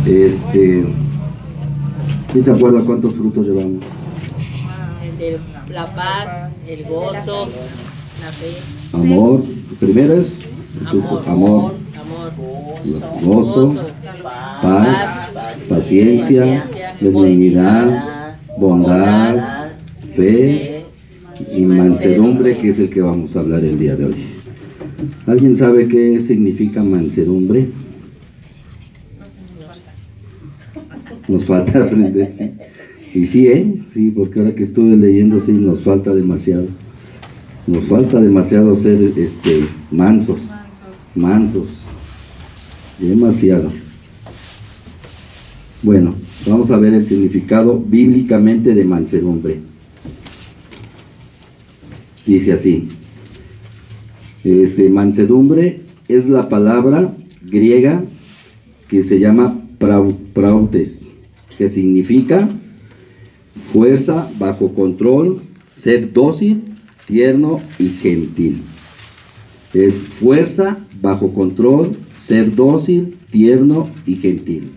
¿Quién se acuerda cuántos frutos llevamos? El de la paz, el gozo, la fe. Amor, primero es amor, gozo, paz, paciencia, benignidad, bondad, fe y mansedumbre, que es el que vamos a hablar el día de hoy. ¿Alguien sabe qué significa mansedumbre? Nos falta aprender, sí. Y sí, sí, porque ahora que estuve leyendo, sí, nos falta demasiado. Nos falta demasiado ser mansos. Demasiado. Bueno, vamos a ver el significado bíblicamente de mansedumbre. Dice así. Mansedumbre es la palabra griega que se llama prautes, que significa fuerza bajo control, ser dócil, tierno y gentil. Es fuerza bajo control, ser dócil, tierno y gentil.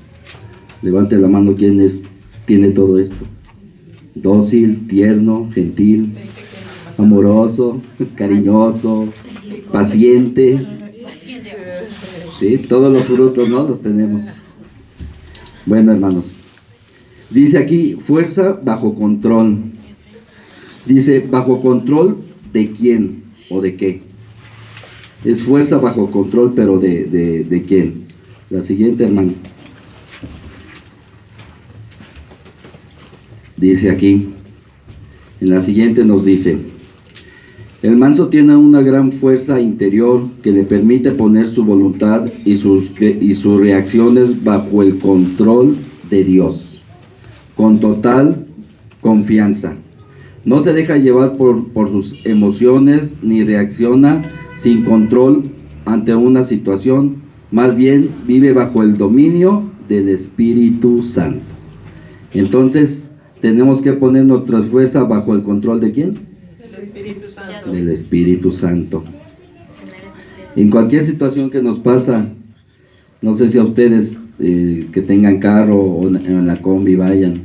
Levante la mano quien tiene todo esto. Dócil, tierno, gentil, amoroso, cariñoso, paciente. Sí, todos los frutos, ¿no? Los tenemos. Bueno, hermanos, dice aquí fuerza bajo control. Dice, ¿bajo control de quién o de qué? Es fuerza bajo control, pero ¿de quién? La siguiente, hermano. Dice aquí, en la siguiente nos dice, el manso tiene una gran fuerza interior que le permite poner su voluntad y sus reacciones bajo el control de Dios, con total confianza. No se deja llevar por sus emociones ni reacciona sin control ante una situación, más bien vive bajo el dominio del Espíritu Santo. Entonces, tenemos que poner nuestras fuerzas bajo el control ¿de quién? Del Espíritu Santo. Del Espíritu Santo. En cualquier situación que nos pasa, no sé si a ustedes que tengan carro o en la combi vayan,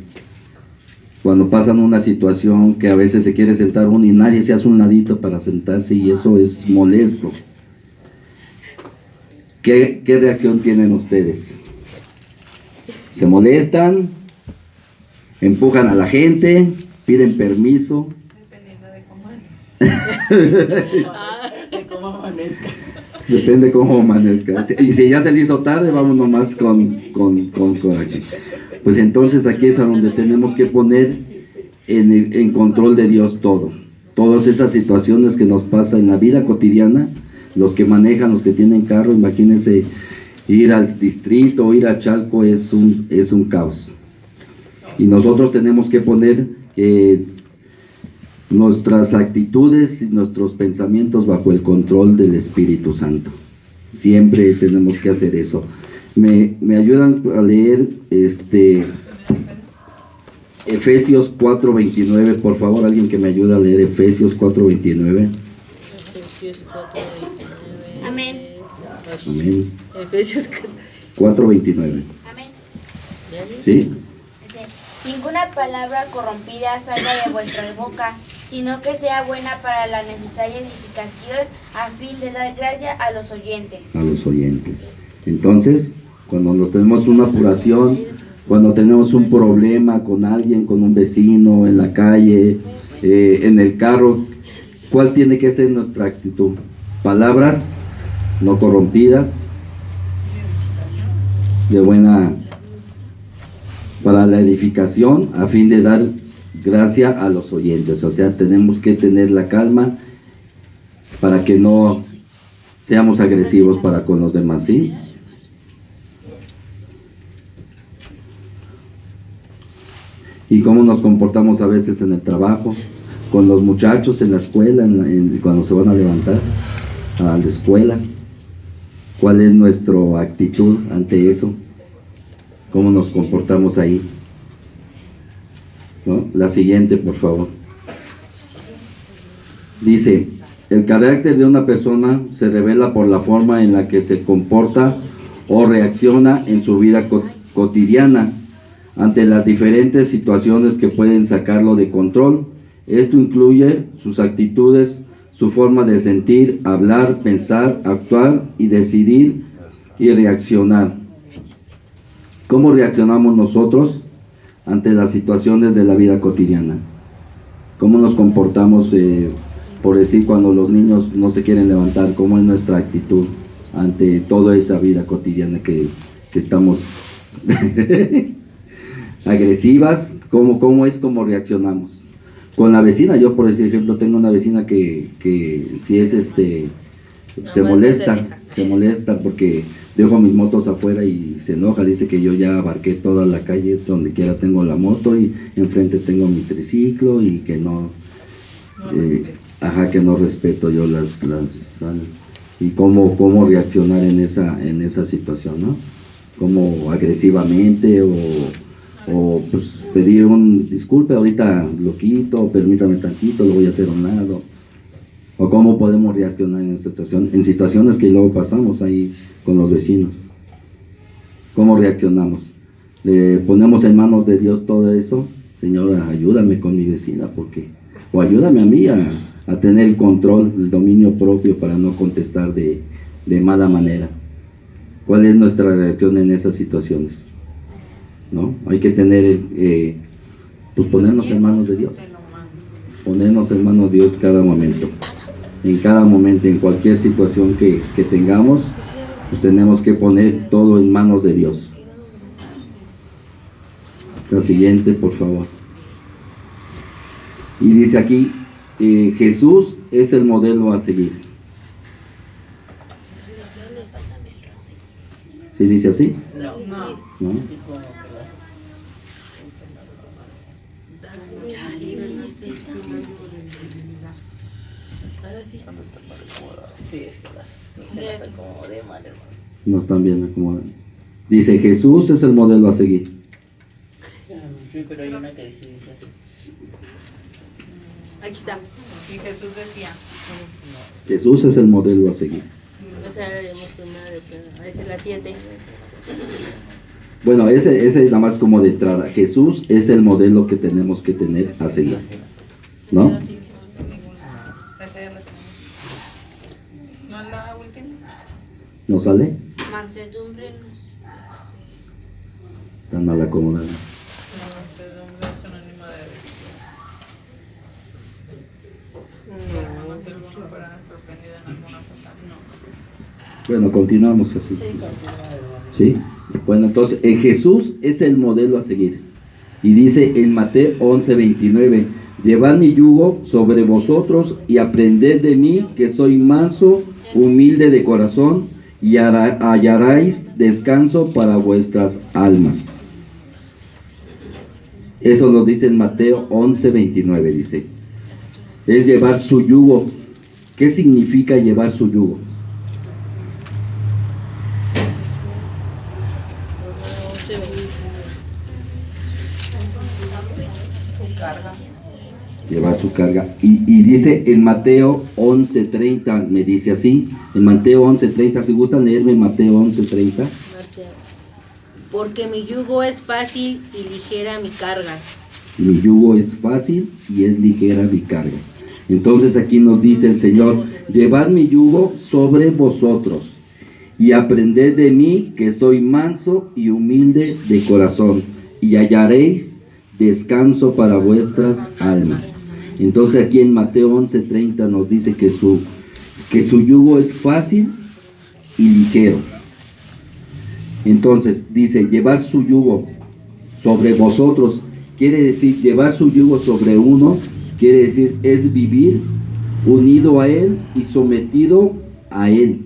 cuando pasan una situación que a veces se quiere sentar uno y nadie se hace un ladito para sentarse y eso es molesto. ¿Qué reacción tienen ustedes? ¿Se molestan? ¿Empujan a la gente? ¿Piden permiso? De cómo amanezca. Depende cómo amanezca. Y si ya se le hizo tarde, vamos nomás con coraje. Pues entonces aquí es a donde tenemos que poner en control de Dios todo. Todas esas situaciones que nos pasan en la vida cotidiana, los que manejan, los que tienen carro, imagínense ir al distrito o ir a Chalco es un caos. Y nosotros tenemos que poner nuestras actitudes y nuestros pensamientos bajo el control del Espíritu Santo. Siempre tenemos que hacer eso. Me ayudan a leer Efesios 4:29, por favor, alguien que me ayude a leer Efesios 4:29. Efesios 4:29. Amén. Amén. Efesios 4:29. Amén. ¿Sí? Ninguna palabra corrompida salga de vuestra boca, sino que sea buena para la necesaria edificación, a fin de dar gracia a los oyentes. A los oyentes. Entonces, cuando no tenemos una apuración, cuando tenemos un problema con alguien, con un vecino, en la calle, en el carro, ¿cuál tiene que ser nuestra actitud? Palabras no corrompidas, de buena, para la edificación, a fin de dar gracia a los oyentes. O sea, tenemos que tener la calma para que no seamos agresivos para con los demás, ¿sí? Y cómo nos comportamos a veces en el trabajo, con los muchachos en la escuela, cuando se van a levantar a la escuela. ¿Cuál es nuestra actitud ante eso? ¿Cómo nos comportamos ahí? ¿No? La siguiente, por favor. Dice, el carácter de una persona se revela por la forma en la que se comporta o reacciona en su vida cotidiana ante las diferentes situaciones que pueden sacarlo de control. Esto incluye sus actitudes, su forma de sentir, hablar, pensar, actuar y decidir y reaccionar. ¿Cómo reaccionamos nosotros ante las situaciones de la vida cotidiana? ¿Cómo nos comportamos, por decir, cuando los niños no se quieren levantar? ¿Cómo es nuestra actitud ante toda esa vida cotidiana que estamos agresivas? ¿Cómo reaccionamos? Con la vecina, yo por decir ejemplo, tengo una vecina que si es se molesta porque dejo mis motos afuera y se enoja, dice que yo ya abarqué toda la calle, donde quiera tengo la moto y enfrente tengo mi triciclo y que que no respeto yo y cómo reaccionar en esa situación, ¿no? Como agresivamente o pues pedir un disculpe, ahorita lo quito, permítame tantito, lo voy a hacer a un lado. O cómo podemos reaccionar en esta situación, en situaciones que luego pasamos ahí con los vecinos. ¿Cómo reaccionamos? Le ponemos en manos de Dios todo eso. Señora, ayúdame con mi vecina, o ayúdame a mí a tener el control, el dominio propio para no contestar de mala manera. ¿Cuál es nuestra reacción en esas situaciones? ¿No? Hay que tener, pues ponernos en manos de Dios. Ponernos en manos de Dios cada momento. En cada momento, en cualquier situación que tengamos, pues tenemos que poner todo en manos de Dios. La siguiente, por favor. Y dice aquí, Jesús es el modelo a seguir. ¿Sí dice así? No. Ahora sí. Sí, es que las acomodé mal, hermano. No están bien acomodadas. Dice, Jesús es el modelo a seguir. Sí, pero hay una que dice así. Aquí está. Y Jesús decía. Jesús es el modelo a seguir. O sea, haremos primero de Pedro. Esa es la 7. Bueno, ese es nada más como de entrada. Jesús es el modelo que tenemos que tener a seguir, ¿no? ¿No es la última? ¿No sale? Mansedumbre Tan mal acomodada. No, mansedumbre es sinónimo de no ser sorprendido en alguna cosa. No. Bueno, continuamos así. ¿Sí? Bueno, entonces, Jesús es el modelo a seguir. Y dice en Mateo 11:29, llevad mi yugo sobre vosotros y aprended de mí, que soy manso, humilde de corazón, y hallaréis descanso para vuestras almas. Eso nos dice en Mateo 11:29, dice. Es llevar su yugo. ¿Qué significa llevar su yugo? Llevar su carga. Y dice en Mateo 11:30, me dice así, en Mateo 11:30, si gustan leerme Mateo 11:30. Porque mi yugo es fácil y ligera mi carga. Mi yugo es fácil y es ligera mi carga. Entonces aquí nos dice el Señor, llevad mi yugo sobre vosotros y aprended de mí, que soy manso y humilde de corazón, y hallaréis descanso para vuestras almas. Entonces aquí en Mateo 11:30 nos dice que su yugo es fácil y ligero. Entonces dice, llevar su yugo sobre vosotros, quiere decir, llevar su yugo sobre uno, quiere decir, es vivir unido a Él y sometido a Él.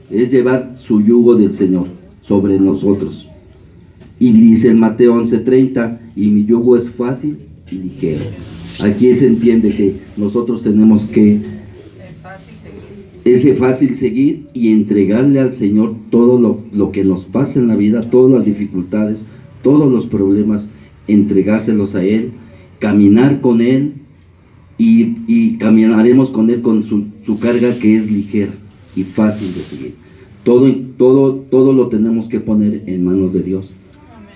Es llevar su yugo del Señor sobre nosotros. Y dice en Mateo 11:30, y mi yugo es fácil y ligero. Aquí se entiende que nosotros tenemos que es fácil seguir y entregarle al Señor todo lo que nos pasa en la vida, todas las dificultades, todos los problemas, entregárselos a Él, caminar con Él y caminaremos con Él con su carga que es ligera y fácil de seguir. Todo lo tenemos que poner en manos de Dios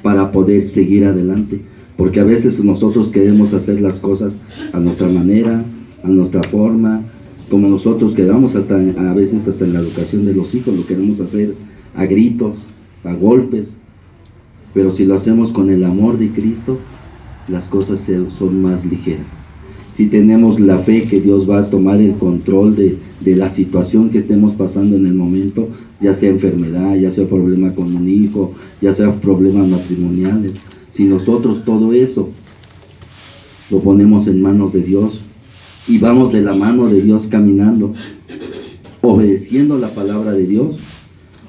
para poder seguir adelante, porque a veces nosotros queremos hacer las cosas a nuestra manera, a nuestra forma, como nosotros quedamos a veces hasta en la educación de los hijos, lo queremos hacer a gritos, a golpes, pero si lo hacemos con el amor de Cristo, las cosas son más ligeras. Si tenemos la fe que Dios va a tomar el control de la situación que estemos pasando en el momento, ya sea enfermedad, ya sea problema con un hijo, ya sea problemas matrimoniales, si nosotros todo eso lo ponemos en manos de Dios y vamos de la mano de Dios caminando, obedeciendo la palabra de Dios,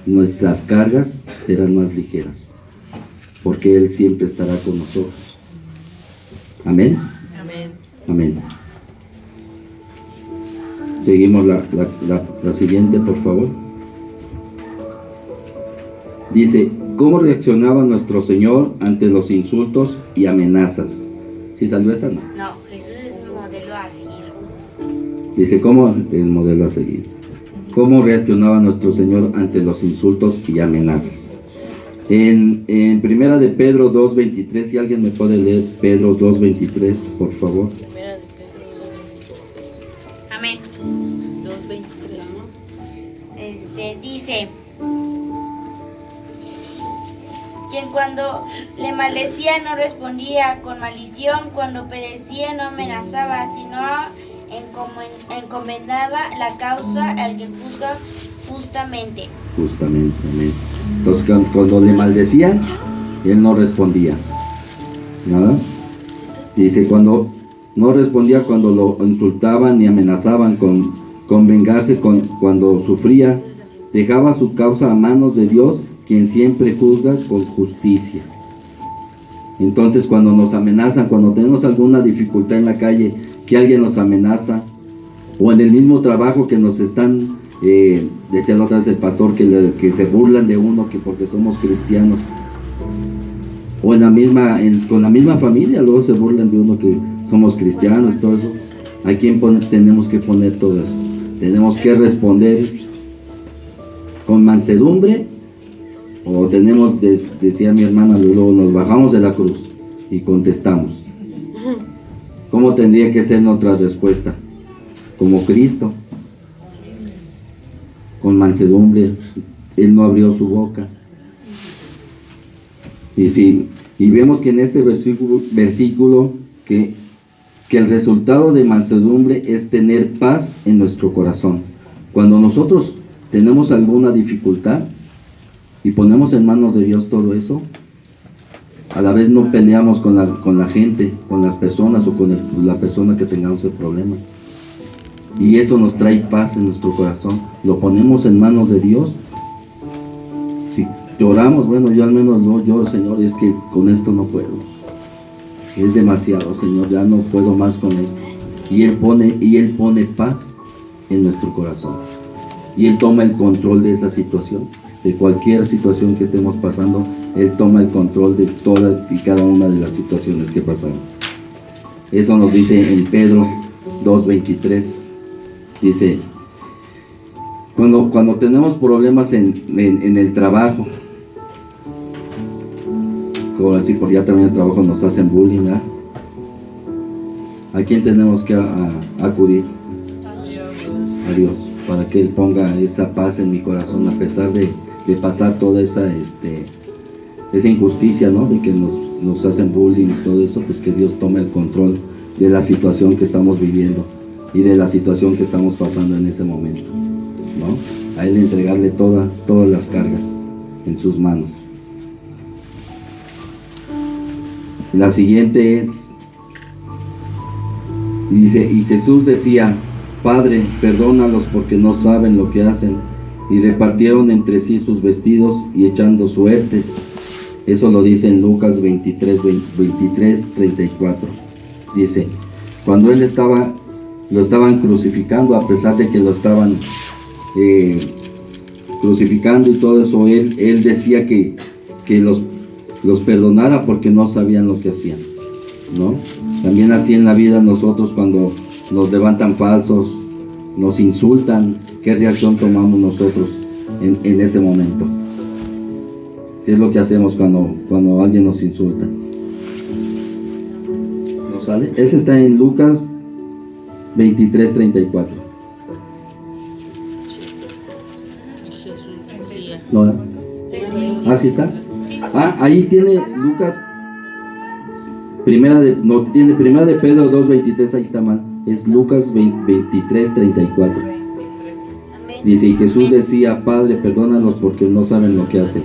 nuestras cargas serán más ligeras, porque Él siempre estará con nosotros. Amén. Amén. Amén. Seguimos la siguiente, por favor. Dice, ¿cómo reaccionaba nuestro Señor ante los insultos y amenazas? ¿Sí salió esa? No. No, Jesús es mi modelo a seguir. Dice, ¿cómo es modelo a seguir? ¿Cómo reaccionaba nuestro Señor ante los insultos y amenazas? En Primera de Pedro 2:23, si alguien me puede leer Pedro 2:23, por favor. Primera de Pedro 2:23. Amén. 2:23. Dice, quien cuando le maldecía no respondía con maldición, cuando pedecía no amenazaba, sino encomendaba la causa al que juzga justamente. Justamente, amén. Entonces cuando le maldecían, Él no respondía. ¿Nada? Dice, cuando no respondía cuando lo insultaban y amenazaban con vengarse cuando sufría, dejaba su causa a manos de Dios, quien siempre juzga con justicia. Entonces cuando nos amenazan, cuando tenemos alguna dificultad en la calle, que alguien nos amenaza, o en el mismo trabajo que nos están, decía la otra vez el pastor, que se burlan de uno que porque somos cristianos, o con la misma familia, luego se burlan de uno que somos cristianos, todo eso. Tenemos que poner todo eso, tenemos que responder con mansedumbre, o decía mi hermana, luego nos bajamos de la cruz y contestamos. ¿Cómo tendría que ser nuestra respuesta? Como Cristo, con mansedumbre. Él no abrió su boca. Y vemos que en este versículo que el resultado de mansedumbre es tener paz en nuestro corazón. Cuando nosotros tenemos alguna dificultad y ponemos en manos de Dios todo eso, a la vez no peleamos con la gente, con las personas o con la persona que tengamos el problema. Y eso nos trae paz en nuestro corazón. Lo ponemos en manos de Dios. Si lloramos, bueno, yo al menos no lloro, Señor, es que con esto no puedo. Es demasiado, Señor, ya no puedo más con esto. Y Él pone paz en nuestro corazón. Y Él toma el control de esa situación. De cualquier situación que estemos pasando, Él toma el control de todas y cada una de las situaciones que pasamos. Eso nos dice en Pedro 2:23. Dice, cuando tenemos problemas en el trabajo, como así, porque ya también en el trabajo nos hacen bullying, ¿verdad? ¿A quién tenemos que acudir? A Dios, para que Él ponga esa paz en mi corazón, a pesar de pasar toda esa injusticia, ¿no? De que nos hacen bullying y todo eso, pues que Dios tome el control de la situación que estamos viviendo y de la situación que estamos pasando en ese momento, ¿no? A Él entregarle todas las cargas en sus manos. La siguiente dice, y Jesús decía, Padre, perdónalos porque no saben lo que hacen. Y repartieron entre sí sus vestidos y echando suertes. Eso lo dice en Lucas 23:34. Dice, cuando Él lo estaban crucificando, a pesar de que lo estaban crucificando y todo eso, Él decía que los perdonara porque no sabían lo que hacían, ¿no? También así en la vida nosotros, cuando nos levantan falsos, nos insultan, ¿qué reacción tomamos nosotros? en ese momento. ¿Qué es lo que hacemos cuando alguien nos insulta? ¿No sale? Ese está en Lucas 23:34. Jesús decía. ¿No? ¿Ah, sí está? Ah, ahí tiene Lucas, primera de Pedro 2:23, ahí está mal. Es Lucas 23:34. Amén. Dice, y Jesús decía, Padre, perdónalos porque no saben lo que hacen.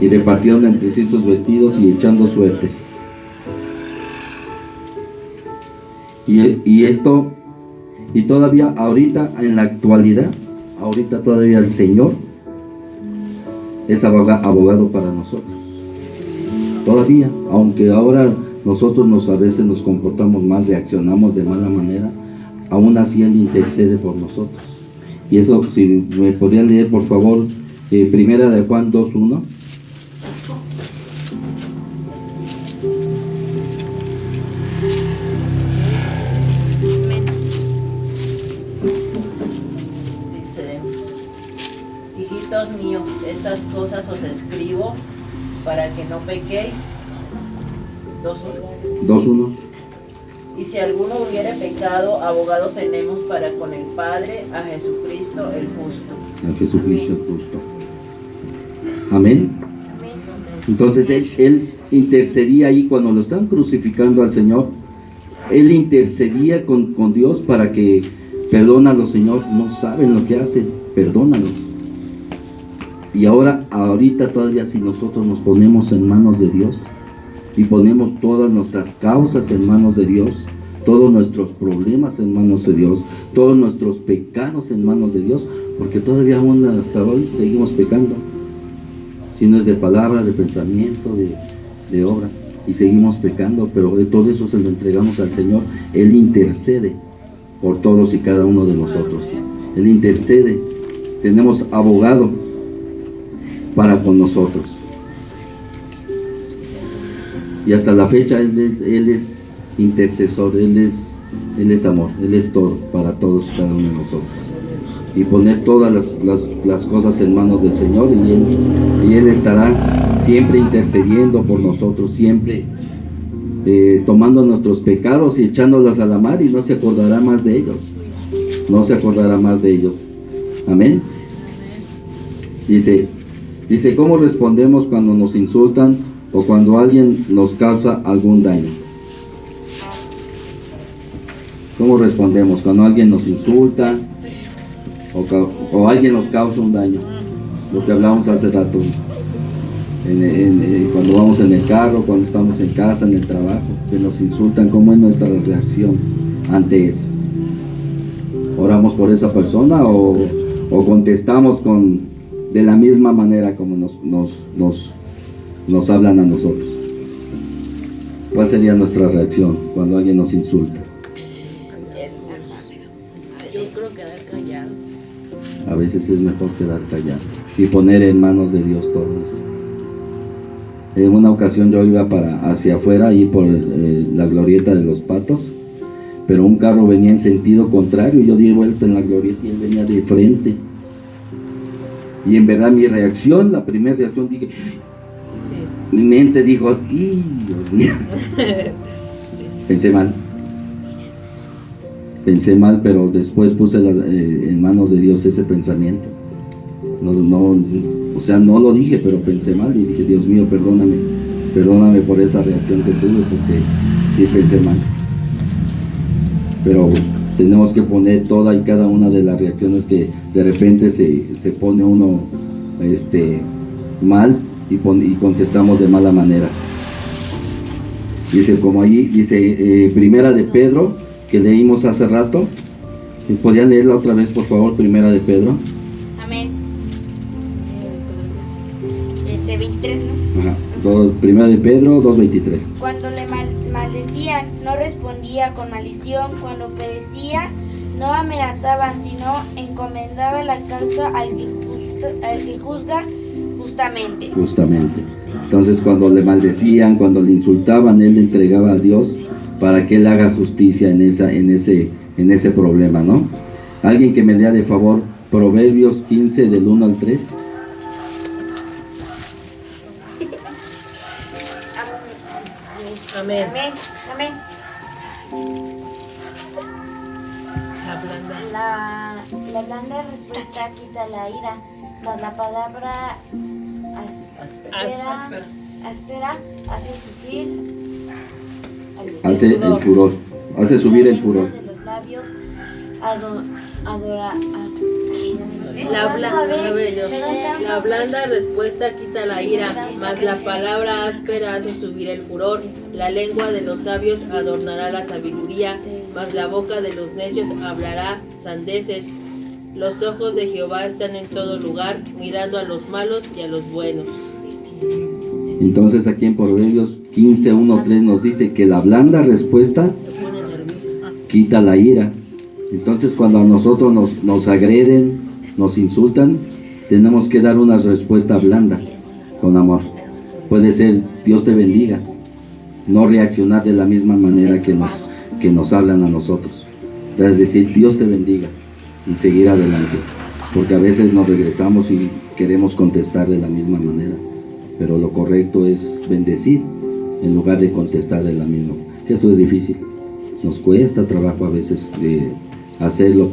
Y repartieron entre sí sus vestidos y echando suertes. Y esto, y todavía ahorita, en la actualidad, ahorita todavía el Señor es abogado para nosotros. Todavía, aunque ahora nosotros a veces nos comportamos mal, reaccionamos de mala manera, aún así Él intercede por nosotros. Y eso, si me podrían leer por favor, primera de Juan 2:1. Dice, hijitos míos, estas cosas os escribo para que no pequéis. 2:1. Y si alguno hubiere pecado, abogado tenemos para con el Padre, a Jesucristo el justo. A Jesucristo el justo. Amén. Amén. Entonces él intercedía ahí cuando lo están crucificando al Señor. Él intercedía con Dios para que, perdónalos, Señor, no saben lo que hacen, perdónalos. Y ahorita todavía, si nosotros nos ponemos en manos de Dios y ponemos todas nuestras causas en manos de Dios, todos nuestros problemas en manos de Dios, todos nuestros pecados en manos de Dios, porque todavía aún hasta hoy seguimos pecando, si no es de palabra, de pensamiento, de obra, y seguimos pecando, pero de todo eso se lo entregamos al Señor. Él intercede por todos y cada uno de nosotros. Él intercede. Tenemos abogado para con nosotros. Y hasta la fecha Él es intercesor, Él es amor, Él es todo para todos y cada uno de nosotros. Y poner todas las cosas en manos del Señor, y Él estará siempre intercediendo por nosotros, siempre tomando nuestros pecados y echándolos a la mar, y no se acordará más de ellos. No se acordará más de ellos. Amén. Dice, ¿cómo respondemos cuando nos insultan o cuando alguien nos causa algún daño? ¿Cómo respondemos cuando alguien nos insulta o alguien nos causa un daño? Lo que hablábamos hace rato, cuando vamos en el carro, cuando estamos en casa, en el trabajo, que nos insultan, ¿cómo es nuestra reacción ante eso? ¿Oramos por esa persona o contestamos de la misma manera como nos hablan a nosotros? ¿Cuál sería nuestra reacción cuando alguien nos insulta? Yo creo quedar callado. A veces es mejor quedar callado y poner en manos de Dios todo eso. En una ocasión yo iba hacia afuera, ahí por la glorieta de los Patos, pero un carro venía en sentido contrario, y yo di vuelta en la glorieta y él venía de frente. Y en verdad mi reacción, la primera reacción, dije, Sí. mi mente dijo, ¡y Dios mío! Sí. Pensé mal, pero después puse en manos de Dios ese pensamiento. O sea, no lo dije, pero pensé mal y dije, Dios mío, perdóname por esa reacción que tuve, porque sí pensé mal. Pero tenemos que poner toda y cada una de las reacciones que de repente se pone uno mal y contestamos de mala manera. Dice, como allí, dice primera de Pedro, que leímos hace rato. ¿Podrían leerla otra vez, por favor? Primera de Pedro. Amén. 23, ¿no? Ajá. Primera de Pedro 2:23. Cuando le maldecían, no respondía con maldición. Cuando padecía, no amenazaban, sino encomendaba la causa al que juzga justamente. Entonces, cuando le maldecían, cuando le insultaban, él le entregaba a Dios para que él haga justicia en ese problema, ¿no? Alguien que me lea de favor Proverbios 15 del 1 al 3. Amén. Amén. Amén. La blanda. La blanda respuesta quita la ira, mas la palabra áspera hace sufrir Hace el furor, hace subir el furor. de los labios adora. La blanda respuesta quita la ira, mas la palabra áspera hace subir el furor. La lengua de los sabios adornará la sabiduría, mas la boca de los necios hablará sandeces. Los ojos de Jehová están en todo lugar, mirando a los malos y a los buenos. Entonces aquí en Proverbios 15, 1, 3 nos dice que la blanda respuesta Se pone nervioso. quita la ira. Entonces cuando a nosotros nos agreden, nos insultan, tenemos que dar una respuesta blanda, con amor. Puede ser Dios te bendiga, no reaccionar de la misma manera que nos hablan a nosotros. Es decir, Dios te bendiga y seguir adelante, porque a veces nos regresamos y queremos contestar de la misma manera, pero lo correcto es bendecir en lugar de contestar de la misma. Eso es difícil, nos cuesta trabajo a veces hacerlo,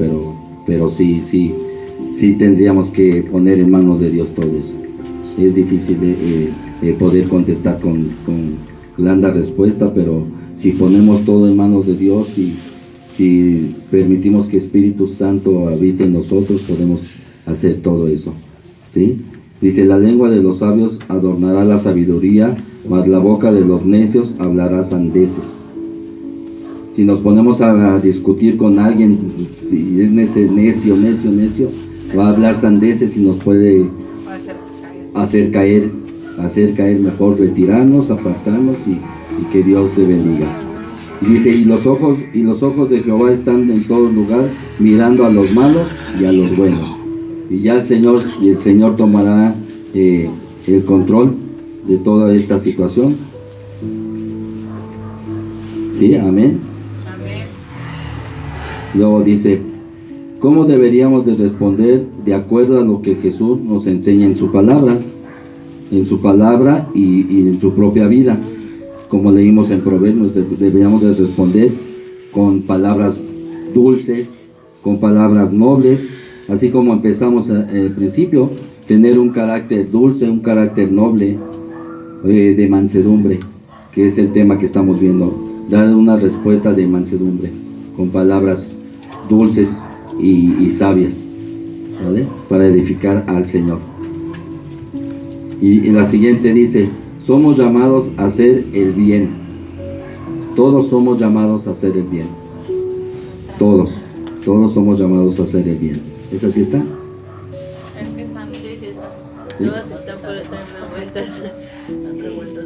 pero sí tendríamos que poner en manos de Dios todo eso. Es difícil poder contestar con blanda respuesta, pero si ponemos todo en manos de Dios y si permitimos que Espíritu Santo habite en nosotros, podemos hacer todo eso, ¿sí? Dice, la lengua de los sabios adornará la sabiduría, mas la boca de los necios hablará sandeces. Si nos ponemos a discutir con alguien y es necio, va a hablar sandeces y nos puede hacer caer, mejor retirarnos, apartarnos y que Dios te bendiga. Y dice, y los ojos de Jehová están en todo lugar, mirando a los malos y a los buenos. Y ya el Señor tomará el control de toda esta situación. ¿Sí? Amén. Amén. Luego dice, ¿cómo deberíamos de responder de acuerdo a lo que Jesús nos enseña en su palabra? En su palabra y en su propia vida. Como leímos en Proverbios, deberíamos de responder con palabras dulces, con palabras nobles, así como empezamos al principio, tener un carácter dulce, un carácter noble, de mansedumbre, que es el tema que estamos viendo. Dar una respuesta de mansedumbre, con palabras dulces y sabias, ¿vale? Para edificar al Señor. Y la siguiente dice, somos llamados a hacer el bien. Todos somos llamados a hacer el bien. Todos somos llamados a hacer el bien. ¿Esa sí está? Es que están, sí están. Todas están por estar revueltas. Están revueltas.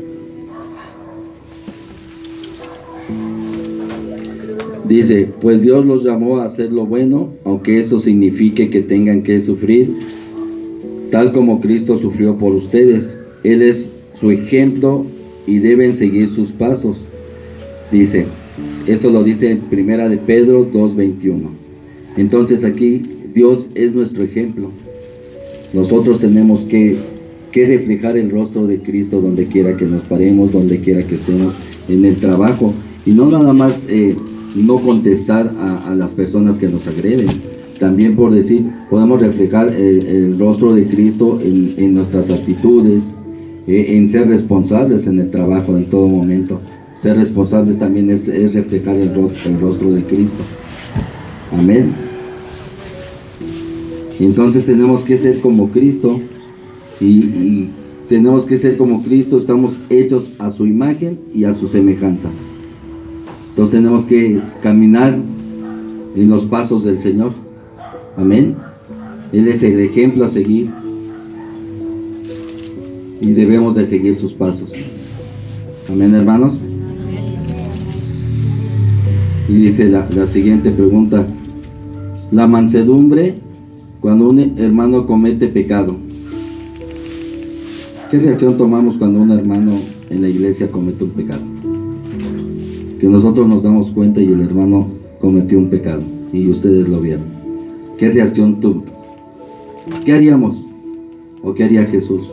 Dice, pues Dios los llamó a hacer lo bueno, aunque eso signifique que tengan que sufrir, tal como Cristo sufrió por ustedes. Él es su ejemplo y deben seguir sus pasos. Dice, eso lo dice en Primera de Pedro 2:21. Entonces aquí Dios es nuestro ejemplo. Nosotros tenemos que reflejar el rostro de Cristo donde quiera que nos paremos, donde quiera que estemos, en el trabajo, y no nada más no contestar a las personas que nos agreden. También, por decir, podemos reflejar el rostro de Cristo en nuestras actitudes, en ser responsables en el trabajo en todo momento. Ser responsables también es reflejar el rostro de Cristo. Amén. Entonces tenemos que ser como Cristo y tenemos que ser como Cristo. Estamos hechos a su imagen y a su semejanza. Entonces tenemos que caminar en los pasos del Señor. Amén. Él es el ejemplo a seguir y debemos de seguir sus pasos. Amén, hermanos. Y dice la siguiente pregunta: la mansedumbre cuando un hermano comete pecado. ¿Qué reacción tomamos cuando un hermano en la iglesia comete un pecado? Que nosotros nos damos cuenta y el hermano cometió un pecado y ustedes lo vieron. ¿Qué reacción ¿qué haríamos? ¿O qué haría Jesús?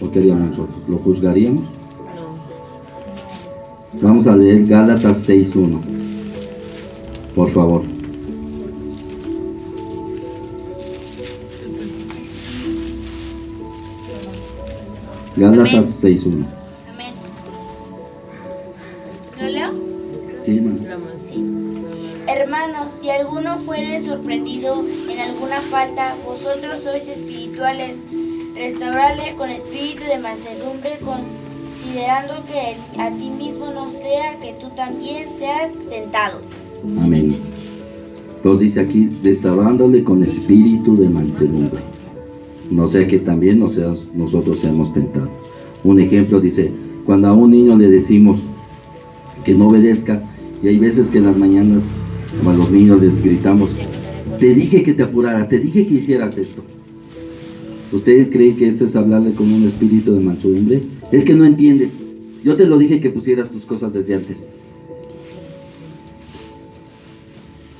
¿O qué haríamos nosotros? ¿Lo juzgaríamos? No. Vamos a leer Gálatas 6:1. Por favor. Gálatas 6:1. Amén. ¿Lo leo? Sí, hermano. La manzana. Hermanos, si alguno fuere sorprendido en alguna falta, vosotros sois espirituales, restaurarle con espíritu de mansedumbre, considerando que a ti mismo no sea que tú también seas tentado. Amén. Entonces dice aquí, restaurándole con espíritu de mansedumbre. No sea que también nosotros seamos tentados. Un ejemplo dice, cuando a un niño le decimos que no obedezca, y hay veces que en las mañanas, como a los niños les gritamos, te dije que te apuraras, te dije que hicieras esto. ¿Usted cree que eso es hablarle con un espíritu de mansedumbre? Es que no entiendes. Yo te lo dije que pusieras tus cosas desde antes.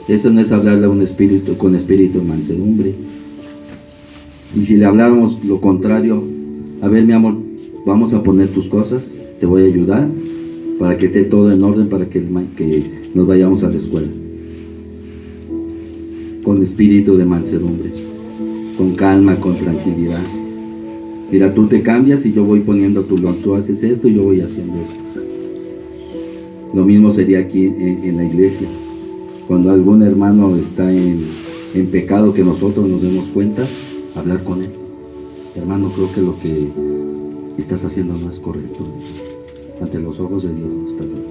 Eso no es hablarle a un espíritu con espíritu de mansedumbre. Y si le habláramos lo contrario, a ver mi amor, vamos a poner tus cosas, te voy a ayudar para que esté todo en orden, para que nos vayamos a la escuela. Con espíritu de mansedumbre, con calma, con tranquilidad. Mira, tú te cambias y yo voy poniendo tú haces esto y yo voy haciendo esto. Lo mismo sería aquí en la iglesia. Cuando algún hermano está en pecado, que nosotros nos demos cuenta, hablar con él. Hermano, creo que lo que estás haciendo no es correcto. Ante los ojos de Dios no está bien.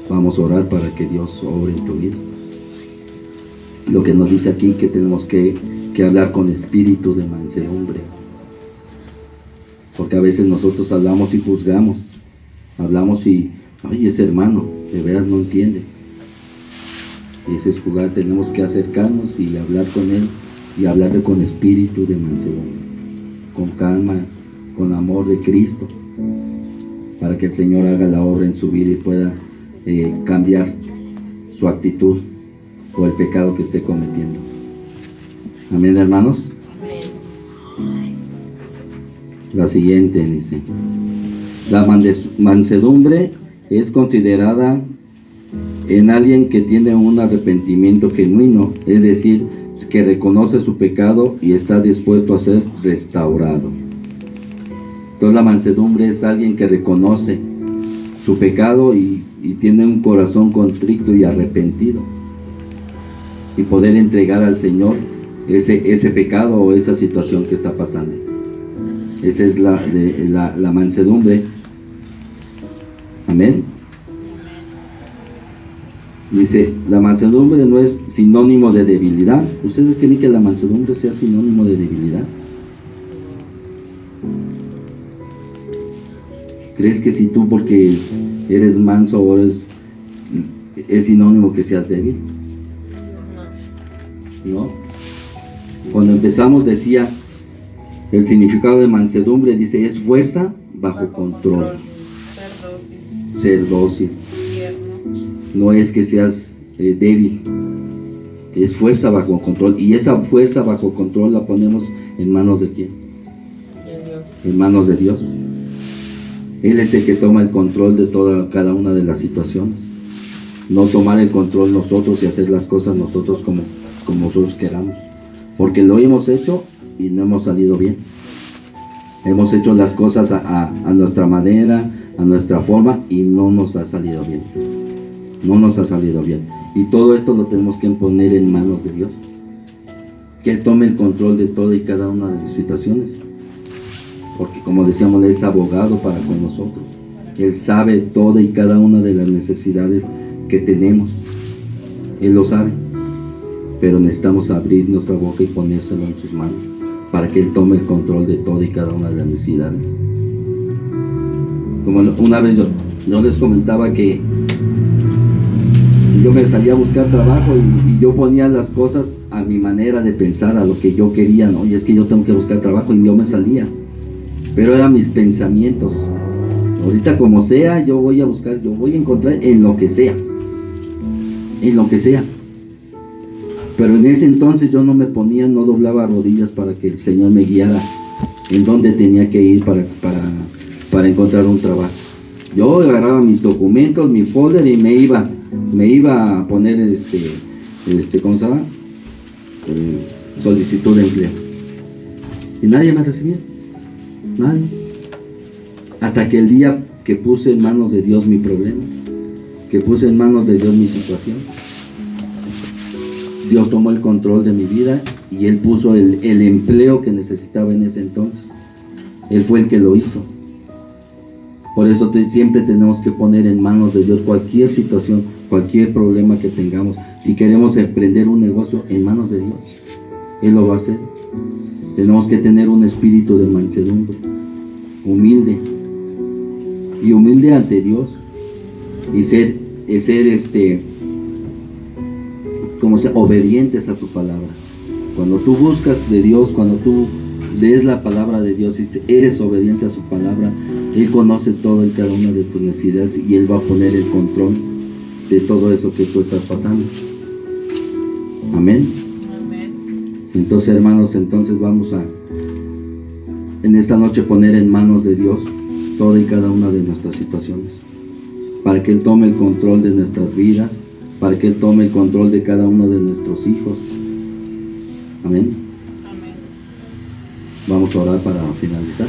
Vamos a orar para que Dios obre en tu vida. Lo que nos dice aquí, que tenemos que hablar con espíritu de mansedumbre. Porque a veces nosotros hablamos y juzgamos. Hablamos y, oye, ese hermano, de veras no entiende. Y ese es jugar, tenemos que acercarnos y hablar con él. Y hablarle con espíritu de mansedumbre, con calma, con amor de Cristo, para que el Señor haga la obra en su vida y pueda cambiar su actitud o el pecado que esté cometiendo. Amén, hermanos. Amén. La siguiente dice, la mansedumbre es considerada en alguien que tiene un arrepentimiento genuino, es decir, que reconoce su pecado y está dispuesto a ser restaurado. Entonces la mansedumbre es alguien que reconoce su pecado y tiene un corazón contrito y arrepentido, y poder entregar al Señor ese pecado o esa situación que está pasando. Esa es la mansedumbre. Amén. Dice, la mansedumbre no es sinónimo de debilidad. ¿Ustedes creen que la mansedumbre sea sinónimo de debilidad? ¿Crees que si tú porque eres manso o es sinónimo que seas débil? ¿No? Cuando empezamos decía, el significado de mansedumbre, dice, es fuerza bajo control. Ser dócil. No es que seas débil, es fuerza bajo control, y esa fuerza bajo control la ponemos en manos de ¿quién? En manos de Dios. Él es el que toma el control de cada una de las situaciones, no tomar el control nosotros y hacer las cosas nosotros como nosotros queramos, porque lo hemos hecho y no hemos salido bien. Hemos hecho las cosas a nuestra manera, a nuestra forma, y no nos ha salido bien. No nos ha salido bien. Y todo esto lo tenemos que poner en manos de Dios. Que Él tome el control de toda y cada una de las situaciones. Porque como decíamos, Él es abogado para con nosotros. Él sabe toda y cada una de las necesidades que tenemos. Él lo sabe. Pero necesitamos abrir nuestra boca y ponérselo en sus manos, para que Él tome el control de toda y cada una de las necesidades. Como una vez yo les comentaba que yo me salía a buscar trabajo y yo ponía las cosas a mi manera de pensar, a lo que yo quería, ¿no? Y es que yo tengo que buscar trabajo, y yo me salía. Pero eran mis pensamientos. Ahorita como sea, yo voy a buscar, yo voy a encontrar en lo que sea. En lo que sea. Pero en ese entonces yo no me ponía, no doblaba rodillas para que el Señor me guiara en dónde tenía que ir para encontrar un trabajo. Yo agarraba mis documentos, mi folder y me iba a poner ¿cómo se llama? Solicitud de empleo. Y nadie me recibía. Nadie. Hasta que el día que puse en manos de Dios mi problema, que puse en manos de Dios mi situación, Dios tomó el control de mi vida y Él puso el empleo que necesitaba en ese entonces. Él fue el que lo hizo. Por eso siempre tenemos que poner en manos de Dios cualquier situación, cualquier problema que tengamos. Si queremos emprender un negocio, en manos de Dios, Él lo va a hacer. Tenemos que tener un espíritu de mansedumbre, humilde, y humilde ante Dios, y ser obedientes a su palabra. Cuando tú buscas de Dios, cuando tú lees la palabra de Dios y eres obediente a su palabra, Él conoce todo y cada una de tus necesidades y Él va a poner el control de todo eso que tú estás pasando. Amén. Amén. Entonces, hermanos, vamos a en esta noche poner en manos de Dios toda y cada una de nuestras situaciones, para que Él tome el control de nuestras vidas, para que Él tome el control de cada uno de nuestros hijos. Amén. Amén. Vamos a orar para finalizar.